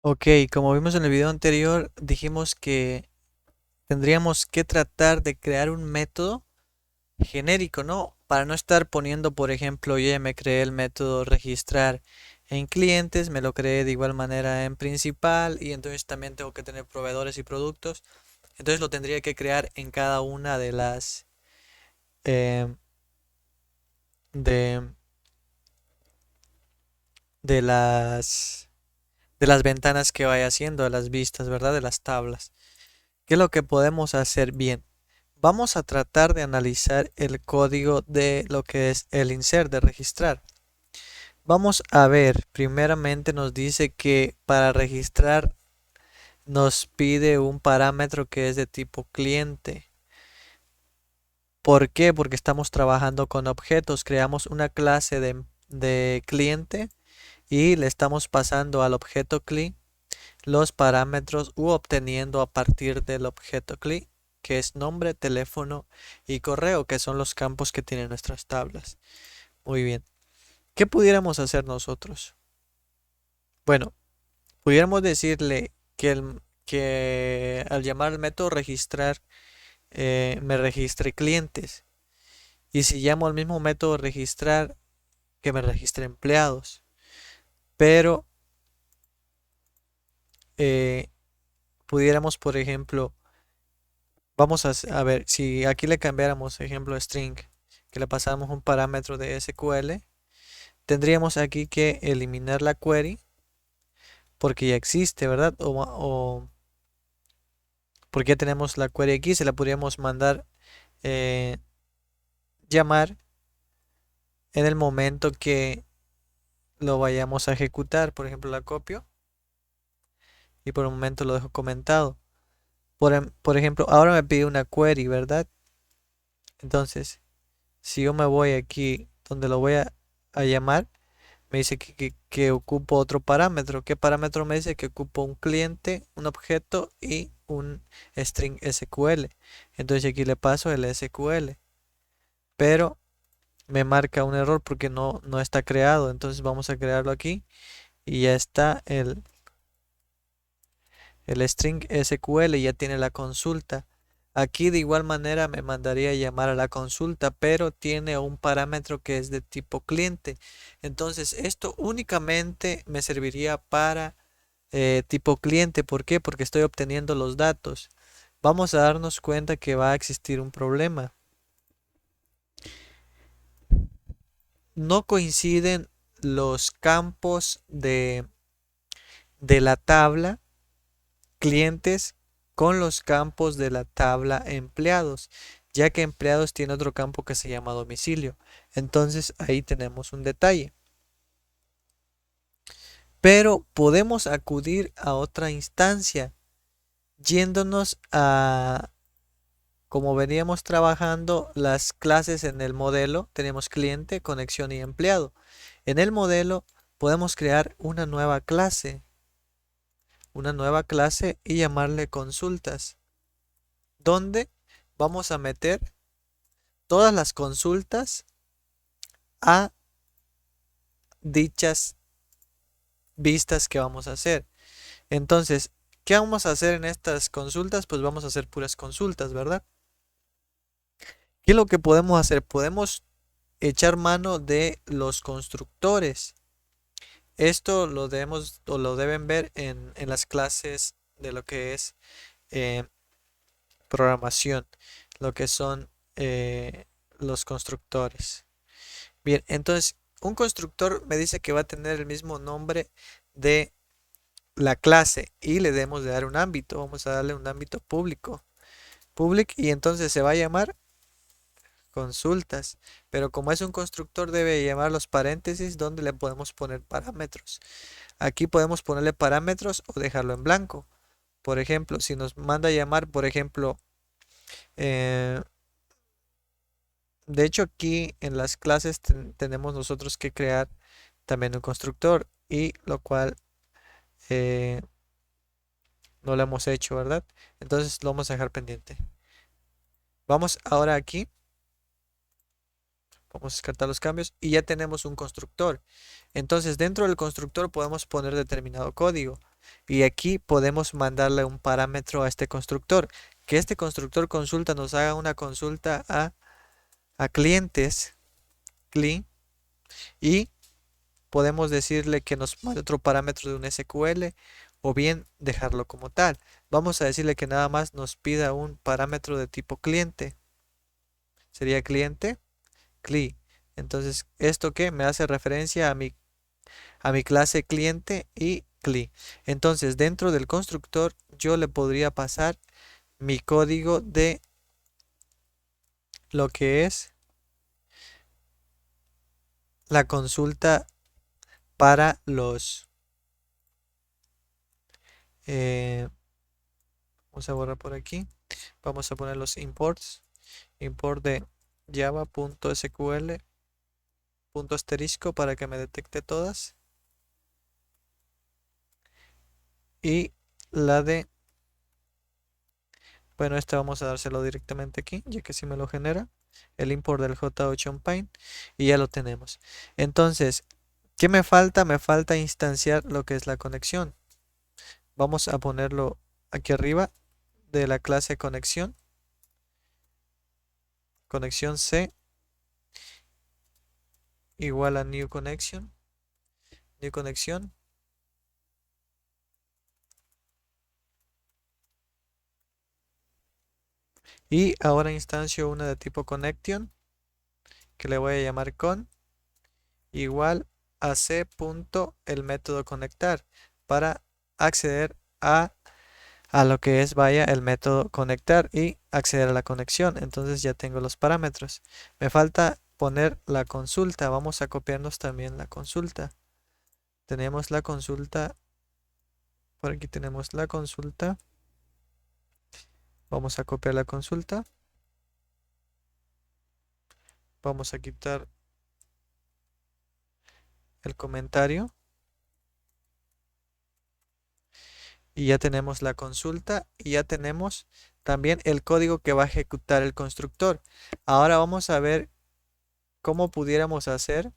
Ok, como vimos en el video anterior, dijimos que tendríamos que tratar de crear un método genérico, ¿no? Para no estar poniendo, por ejemplo, yo ya me creé el método registrar en clientes, me lo creé de igual manera en principal y entonces también tengo que tener proveedores y productos. Entonces lo tendría que crear en cada una eh, de, de las de las ventanas que vaya haciendo, de las vistas, ¿verdad? De las tablas. ¿Qué es lo que podemos hacer bien? Vamos a tratar de analizar el código de lo que es el insert de registrar. Vamos a ver, primeramente nos dice que para registrar nos pide un parámetro que es de tipo cliente. ¿Por qué? Porque estamos trabajando con objetos. Creamos una clase de cliente y le estamos pasando al objeto cli los parámetros u obteniendo a partir del objeto cli, que es nombre, teléfono y correo, que son los campos que tienen nuestras tablas. Muy bien. ¿Qué pudiéramos hacer nosotros? Bueno, pudiéramos decirle que al llamar al método registrar me registre clientes. Y si llamo al mismo método registrar, que me registre empleados. Pero eh, pudiéramos, por ejemplo, vamos a ver, si aquí le cambiáramos, ejemplo, string, que le pasamos un parámetro de SQL, tendríamos aquí que eliminar la query porque ya existe, ¿verdad? O porque ya tenemos la query aquí, se la podríamos mandar eh, llamar en el momento que lo vayamos a ejecutar. Por ejemplo, la copio y por un momento lo dejo comentado. Por ejemplo, ahora me pide una query, ¿verdad? Entonces, si yo me voy aquí donde lo voy a llamar, me dice que ocupo otro parámetro. ¿Qué parámetro me dice? Que ocupo un cliente, un objeto y un string SQL. Entonces aquí le paso el SQL. Pero me marca un error porque no está creado. Entonces vamos a crearlo aquí. Y ya está el string SQL, ya tiene la consulta. Aquí de igual manera me mandaría a llamar a la consulta, pero tiene un parámetro que es de tipo cliente. Entonces esto únicamente me serviría para tipo cliente. ¿Por qué? Porque estoy obteniendo los datos. Vamos a darnos cuenta que va a existir un problema. No coinciden los campos de la tabla clientes con los campos de la tabla empleados, ya que empleados tiene otro campo que se llama domicilio. Entonces ahí tenemos un detalle. Pero podemos acudir a otra instancia, yéndonos a, como veníamos trabajando las clases en el modelo, tenemos cliente, conexión y empleado. En el modelo podemos crear una nueva clase y llamarle consultas, donde vamos a meter todas las consultas a dichas vistas que vamos a hacer. Entonces, ¿qué vamos a hacer en estas consultas? Pues vamos a hacer puras consultas, ¿verdad? ¿Qué es lo que podemos hacer? Podemos echar mano de los constructores. Esto lo debemos o lo deben ver en las clases de lo que es eh, programación, lo que son los constructores. Bien, entonces un constructor me dice que va a tener el mismo nombre de la clase y le debemos de dar un ámbito. Vamos a darle un ámbito público. Public y entonces se va a llamar consultas. Pero como es un constructor debe llamar los paréntesis donde le podemos poner parámetros. Aquí podemos ponerle parámetros o dejarlo en blanco. Por ejemplo, si nos manda a llamar, por ejemplo, eh, de hecho aquí en las clases tenemos nosotros que crear también un constructor y lo cual eh, no lo hemos hecho, ¿verdad? Entonces lo vamos a dejar pendiente. Vamos ahora aquí, vamos a descartar los cambios y ya tenemos un constructor. Entonces dentro del constructor podemos poner determinado código. y aquí podemos mandarle un parámetro a este constructor. Que este constructor consulta nos haga una consulta a clientes, CLI, y podemos decirle que nos mande otro parámetro de un SQL o bien dejarlo como tal. Vamos a decirle que nada más nos pida un parámetro de tipo cliente. Sería cliente, CLI. Entonces, ¿esto qué? Me hace referencia a mi clase cliente y CLI. Entonces, dentro del constructor yo le podría pasar mi código de lo que es la consulta para los... vamos a borrar por aquí. Vamos a poner los imports. Import de java.sql punto asterisco para que me detecte todas. Y la de... Bueno, esta vamos a dárselo directamente aquí, ya que sí me lo genera. El import del J8 on Paint. Y ya lo tenemos. Entonces, ¿qué me falta? Me falta instanciar lo que es la conexión. Vamos a ponerlo aquí arriba de la clase conexión. Conexión C igual a new connection. New conexión. Y ahora instancio una de tipo connection, que le voy a llamar con, igual a c punto el método conectar, para acceder a lo que es, vaya, el método conectar y acceder a la conexión. Entonces ya tengo los parámetros. Me falta poner la consulta. Vamos a copiarnos también la consulta. Tenemos la consulta. Por aquí tenemos la consulta. Vamos a copiar la consulta. Vamos a quitar el comentario. Y ya tenemos la consulta y ya tenemos también el código que va a ejecutar el constructor. Ahora vamos a ver cómo pudiéramos hacer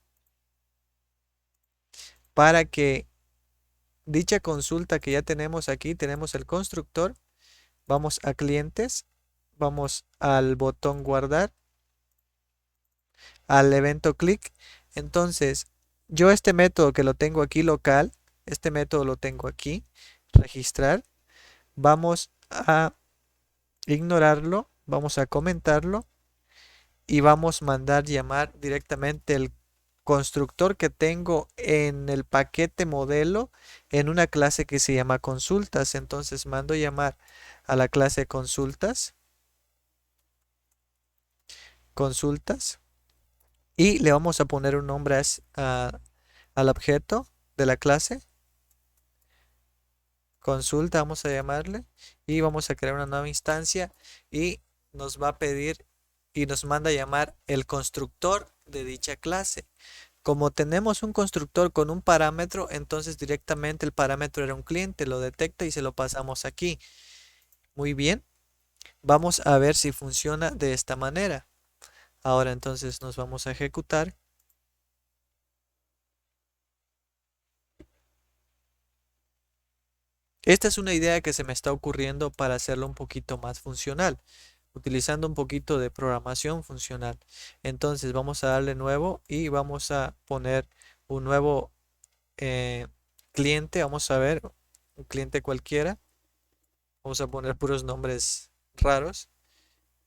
para que dicha consulta que ya tenemos aquí, tenemos el constructor, vamos a clientes, vamos al botón guardar, al evento click. Entonces, yo este método que lo tengo aquí local, este método lo tengo aquí, registrar, vamos a ignorarlo, vamos a comentarlo y vamos a mandar llamar directamente el constructor que tengo en el paquete modelo en una clase que se llama consultas. Entonces mando llamar a la clase consultas y le vamos a poner un nombre al objeto de la clase consulta, vamos a llamarle, y vamos a crear una nueva instancia y nos va a pedir y nos manda a llamar el constructor de dicha clase. Como tenemos un constructor con un parámetro, entonces directamente el parámetro era un cliente, lo detecta y se lo pasamos aquí. Muy bien, vamos a ver si funciona de esta manera. Ahora entonces nos vamos a ejecutar. Esta es una idea que se me está ocurriendo para hacerlo un poquito más funcional, utilizando un poquito de programación funcional. Entonces vamos a darle nuevo y vamos a poner un nuevo cliente. Vamos a ver, un cliente cualquiera. Vamos a poner puros nombres raros.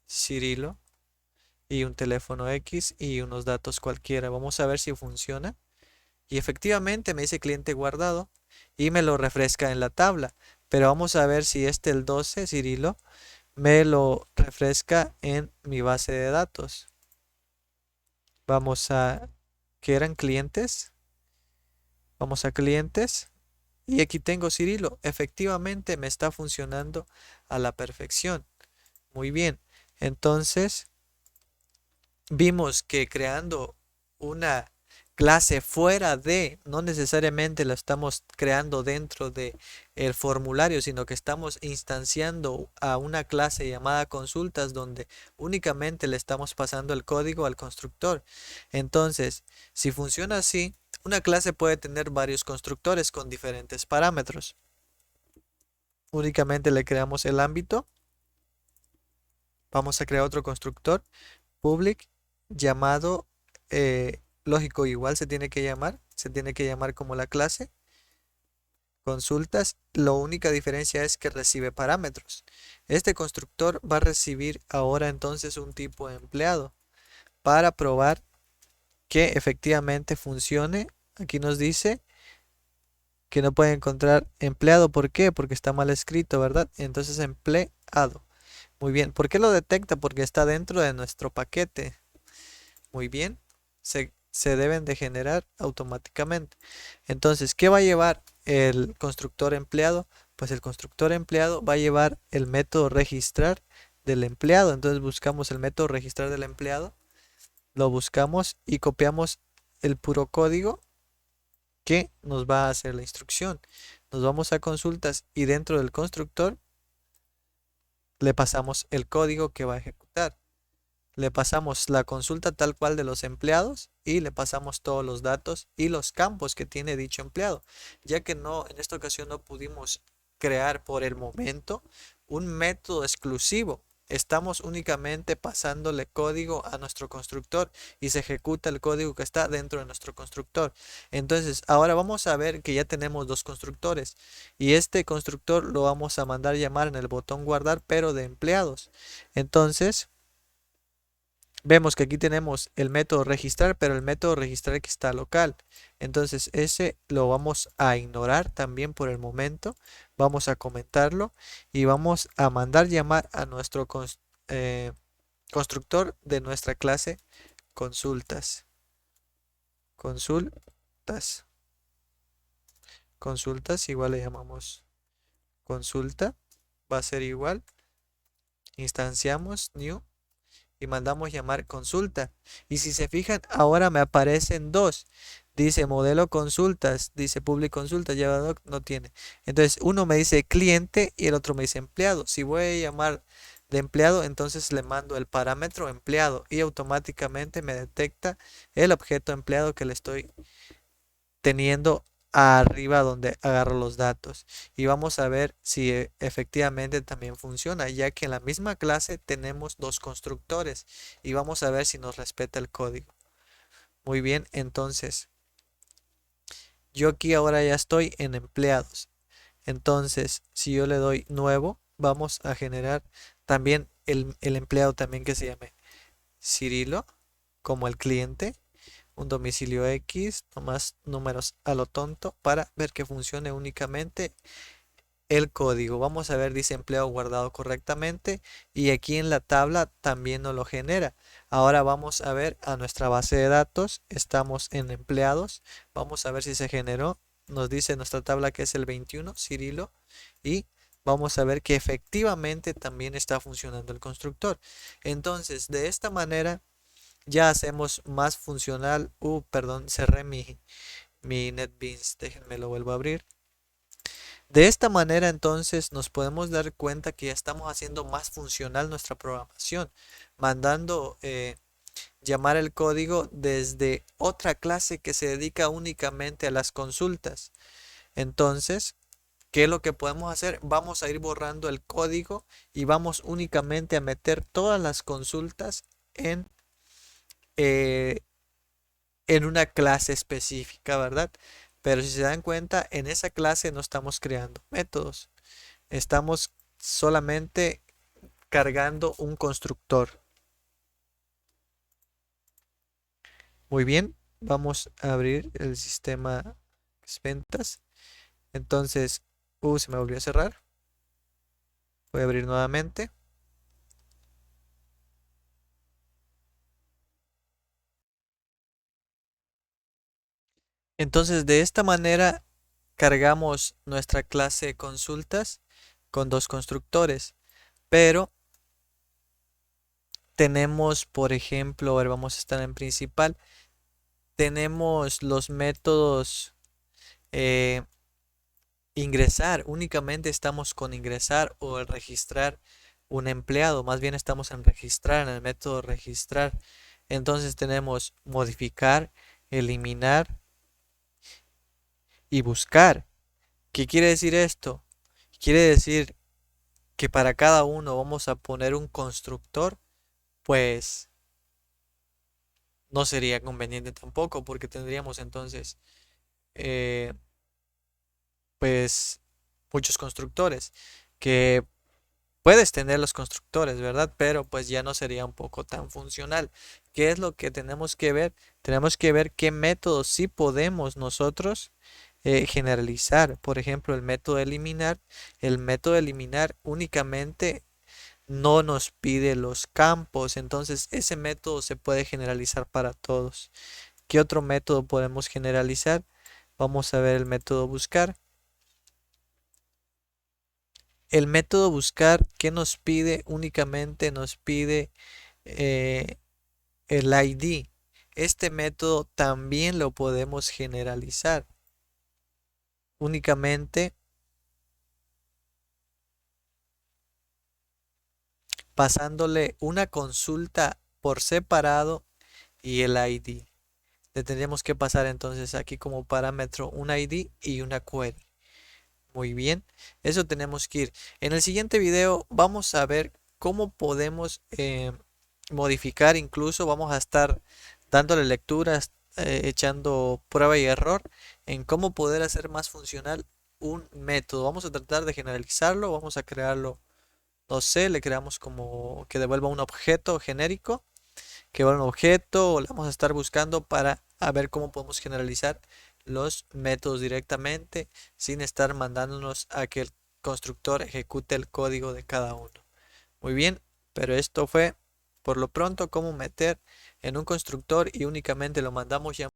Cirilo y un teléfono X y unos datos cualquiera. Vamos a ver si funciona. Y efectivamente me dice cliente guardado y me lo refresca en la tabla. Pero vamos a ver si el 12, Cirilo, me lo refresca en mi base de datos. Vamos a, ¿qué eran clientes? Vamos a clientes y aquí tengo Cirilo. Efectivamente me está funcionando a la perfección. Muy bien. Entonces, vimos que creando una clase fuera de, no necesariamente la estamos creando dentro de el formulario, sino que estamos instanciando a una clase llamada consultas donde únicamente le estamos pasando el código al constructor. Entonces, si funciona así, una clase puede tener varios constructores con diferentes parámetros. únicamente le creamos el ámbito. Vamos a crear otro constructor public llamado lógico, igual se tiene que llamar como la clase consultas. La única diferencia es que recibe parámetros. Este constructor va a recibir ahora entonces un tipo de empleado para probar que efectivamente funcione. Aquí nos dice que no puede encontrar empleado. ¿Por qué? Porque está mal escrito, ¿verdad? Entonces empleado. Muy bien. ¿Por qué lo detecta? Porque está dentro de nuestro paquete. Muy bien. Se deben de generar automáticamente. Entonces, ¿qué va a llevar el constructor empleado? Pues el constructor empleado va a llevar el método registrar del empleado. Entonces buscamos el método registrar del empleado, lo buscamos y copiamos el puro código que nos va a hacer la instrucción. Nos vamos a consultas y dentro del constructor le pasamos el código que va a ejecutar. Le pasamos la consulta tal cual de los empleados y le pasamos todos los datos y los campos que tiene dicho empleado, ya que no, en esta ocasión no pudimos crear por el momento un método exclusivo. Estamos únicamente pasándole código a nuestro constructor y se ejecuta el código que está dentro de nuestro constructor. Entonces, ahora vamos a ver que ya tenemos dos constructores y este constructor lo vamos a mandar llamar en el botón guardar, pero de empleados. Entonces, vemos que aquí tenemos el método registrar, pero el método registrar que está local. Entonces ese lo vamos a ignorar también por el momento. Vamos a comentarlo y vamos a mandar llamar a nuestro constructor de nuestra clase consultas. Consultas. Consultas igual le llamamos consulta. Va a ser igual. Instanciamos new y mandamos llamar consulta. Y si se fijan, ahora me aparecen dos. Dice modelo consultas, dice public consulta, ya no tiene. Entonces uno me dice cliente y el otro me dice empleado. Si voy a llamar de empleado, entonces le mando el parámetro empleado y automáticamente me detecta el objeto empleado que le estoy teniendo arriba donde agarro los datos y vamos a ver si efectivamente también funciona, ya que en la misma clase tenemos dos constructores y vamos a ver si nos respeta el código. Muy bien, entonces yo aquí ahora ya estoy en empleados. Entonces, si yo le doy nuevo, vamos a generar también el empleado también que se llame Cirilo como el cliente, un domicilio X, nomás números a lo tonto para ver que funcione únicamente el código. Vamos a ver, dice empleado guardado correctamente y aquí en la tabla también nos lo genera. Ahora vamos a ver a nuestra base de datos, estamos en empleados, vamos a ver si se generó. Nos dice nuestra tabla que es el 21, Cirilo, y vamos a ver que efectivamente también está funcionando el constructor. Entonces, de esta manera ya hacemos más funcional. Perdón, cerré mi NetBeans. Déjenme lo vuelvo a abrir. De esta manera entonces nos podemos dar cuenta que ya estamos haciendo más funcional nuestra programación, mandando llamar el código desde otra clase que se dedica únicamente a las consultas. Entonces, ¿qué es lo que podemos hacer? Vamos a ir borrando el código y vamos únicamente a meter todas las consultas eh, en una clase específica, ¿verdad? Pero si se dan cuenta, en esa clase no estamos creando métodos, estamos solamente cargando un constructor. Muy bien, vamos a abrir el sistema ventas. Entonces, se me volvió a cerrar. Voy a abrir nuevamente. Entonces, de esta manera cargamos nuestra clase consultas con dos constructores, pero tenemos, por ejemplo, a ver, vamos a estar en principal, tenemos los métodos eh, ingresar, únicamente estamos con ingresar o el registrar un empleado, más bien estamos en registrar, en el método registrar. Entonces tenemos modificar, eliminar y buscar. ¿Qué quiere decir esto? Quiere decir que para cada uno vamos a poner un constructor, pues no sería conveniente tampoco, porque tendríamos entonces eh, pues muchos constructores, que puedes tener los constructores, ¿verdad? Pero pues ya no sería un poco tan funcional. ¿Qué es lo que tenemos que ver? Tenemos que ver qué métodos sí podemos nosotros generalizar. Por ejemplo, el método de eliminar. El método de eliminar únicamente no nos pide los campos, entonces ese método se puede generalizar para todos. ¿Qué otro método podemos generalizar? Vamos a ver el método buscar. El método buscar, ¿qué nos pide? Únicamente nos pide eh, el ID. Este método también lo podemos generalizar. Únicamente pasándole una consulta por separado y el ID. Le tendríamos que pasar entonces aquí como parámetro un ID y una query. Muy bien, eso tenemos que ir. En el siguiente video vamos a ver cómo podemos modificar, incluso vamos a estar dándole lecturas, echando prueba y error en cómo poder hacer más funcional un método. Vamos a tratar de generalizarlo, vamos a crearlo, no sé, le creamos como que devuelva un objeto genérico, que va un objeto, o le vamos a estar buscando para a ver cómo podemos generalizar los métodos directamente sin estar mandándonos a que el constructor ejecute el código de cada uno. Muy bien, pero esto fue por lo pronto cómo meter en un constructor y únicamente lo mandamos ya